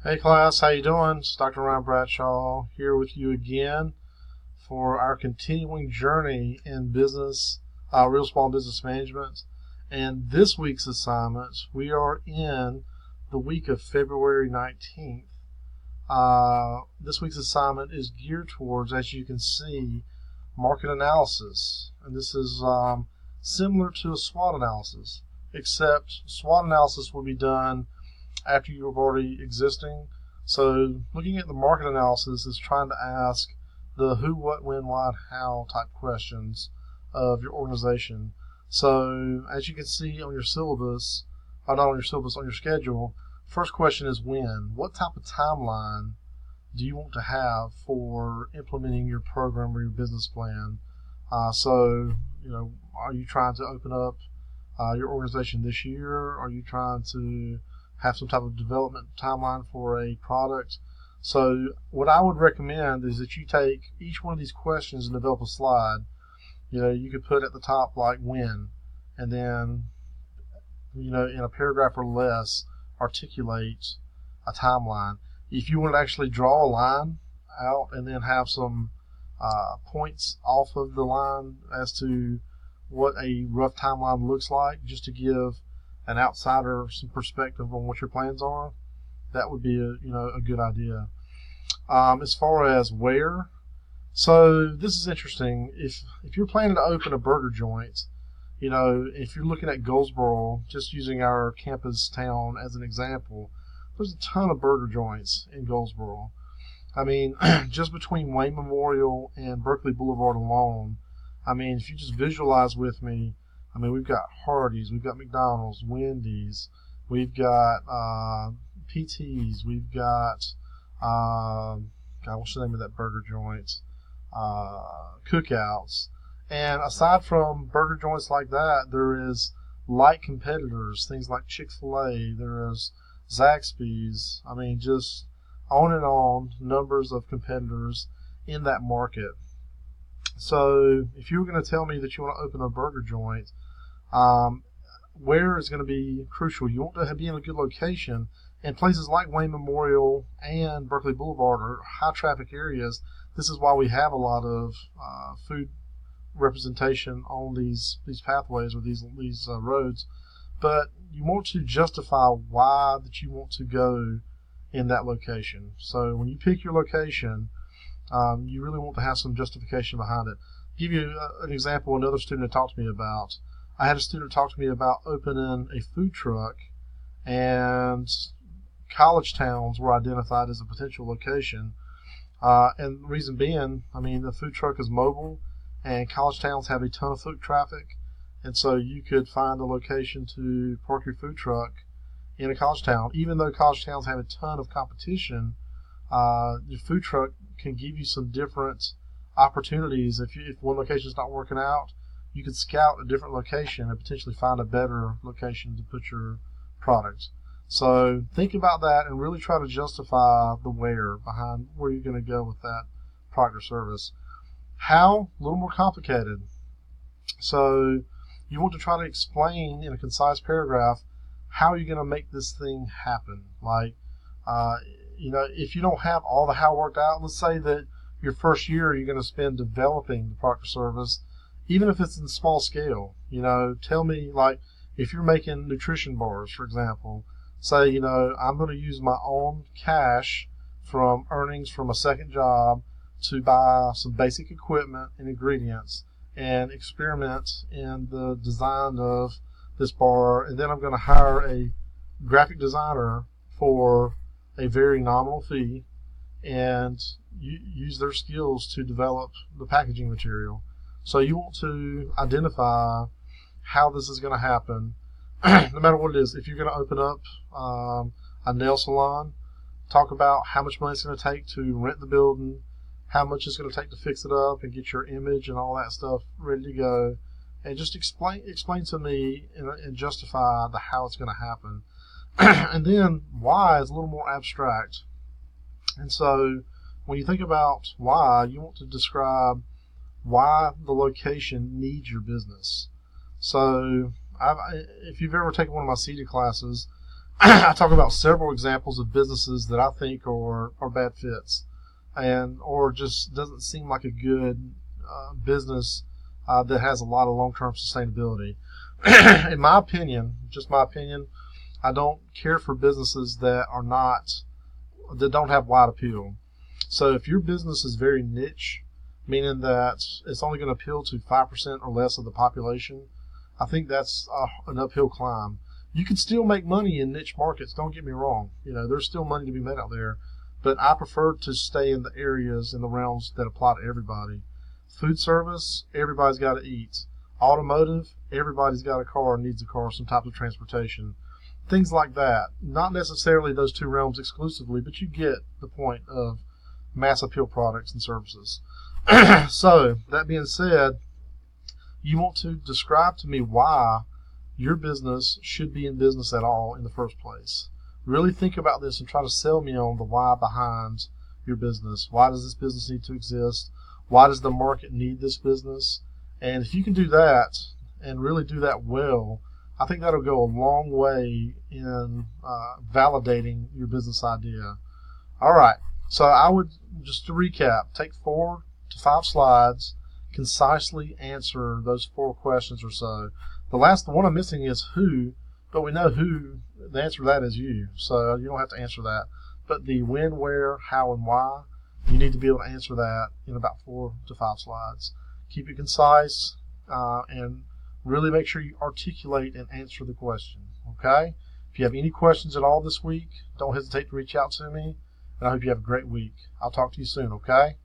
Hey class, how you doing? It's Dr. Ryan Bradshaw here with you again for our continuing journey in business, real small business management. And this week's assignment, we are in the week of February 19th. This week's assignment is geared towards, as you can see, market analysis. And this is similar to a SWOT analysis, except SWOT analysis will be done after you're already existing. So looking at the market analysis is trying to ask the who, what, when, why, and how type questions of your organization. So as you can see on your syllabus, or not on your syllabus, on your schedule, first question is when. What type of timeline do you want to have for implementing your program or your business plan? Are you trying to open up your organization this year? Are you trying to have some type of development timeline for a product? So what I would recommend is that you take each one of these questions and develop a slide. You could put at the top like when, and then in a paragraph or less articulate a timeline. If you want to actually draw a line out and then have some points off of the line as to what a rough timeline looks like, just to give an outsider some perspective on what your plans are, that would be a good idea. As far as where, so this is interesting. If you're planning to open a burger joint, if you're looking at Goldsboro, just using our campus town as an example, there's a ton of burger joints in Goldsboro. I mean, just between Wayne Memorial and Berkeley Boulevard alone, if you just visualize with me, we've got Hardee's, we've got McDonald's, Wendy's, we've got PT's, we've got, what's the name of that burger joint? Cookouts. And aside from burger joints like that, there is light competitors, things like Chick-fil-A, there is Zaxby's, just on and on, numbers of competitors in that market. So if you were going to tell me that you want to open a burger joint, where is going to be crucial. You want to be in a good location, and places like Wayne Memorial and Berkeley Boulevard are high traffic areas. This is why we have a lot of food representation on these pathways or these roads. But you want to justify why that you want to go in that location. So when you pick your location, you really want to have some justification behind it. I'll give you an example. Another student had talked to me about. I had a student talk to me about opening a food truck, and college towns were identified as a potential location. And the reason being, the food truck is mobile, and college towns have a ton of foot traffic, and so you could find a location to park your food truck in a college town. Even though college towns have a ton of competition, your food truck can give you some different opportunities. If one location is not working out, you could scout a different location and potentially find a better location to put your product. So think about that and really try to justify the where behind where you're going to go with that product or service. How? A little more complicated. So you want to try to explain in a concise paragraph how you're going to make this thing happen. Like, if you don't have all the how worked out, let's say that your first year you're going to spend developing the product or service, even if it's in small scale. Tell me, like, if you're making nutrition bars, for example, say, I'm going to use my own cash from earnings from a second job to buy some basic equipment and ingredients and experiment in the design of this bar, and then I'm going to hire a graphic designer for a very nominal fee and use their skills to develop the packaging material. So you want to identify how this is going to happen, no matter what it is. If you're going to open up a nail salon, talk about how much money it's going to take to rent the building, how much it's going to take to fix it up and get your image and all that stuff ready to go, and just explain to me and justify the how it's going to happen. And then why is a little more abstract. And so when you think about why, you want to describe why the location needs your business. So if you've ever taken one of my seated classes, I talk about several examples of businesses that I think are bad fits, and or just doesn't seem like a good business that has a lot of long-term sustainability. In my opinion, just my opinion, I don't care for businesses that don't have wide appeal. So if your business is very niche, meaning that it's only going to appeal to 5% or less of the population, I think that's an uphill climb. You can still make money in niche markets, don't get me wrong. There's still money to be made out there, but I prefer to stay in the areas, in the realms that apply to everybody. Food service, everybody's got to eat. Automotive, everybody's got a car and needs a car, some type of transportation. Things like that. Not necessarily those two realms exclusively, but you get the point of mass appeal products and services. So, that being said, you want to describe to me why your business should be in business at all in the first place. Really think about this and try to sell me on the why behind your business. Why does this business need to exist? Why does the market need this business? And if you can do that and really do that well, I think that'll go a long way in validating your business idea. All right. So I would, just to recap, take 4 to 5 slides, concisely answer those 4 questions or so. The one I'm missing is who, but we know who. The answer to that is you, so you don't have to answer that. But the when, where, how, and why, you need to be able to answer that in about 4 to 5 slides. Keep it concise and really make sure you articulate and answer the question, okay? If you have any questions at all this week, don't hesitate to reach out to me, and I hope you have a great week. I'll talk to you soon, okay?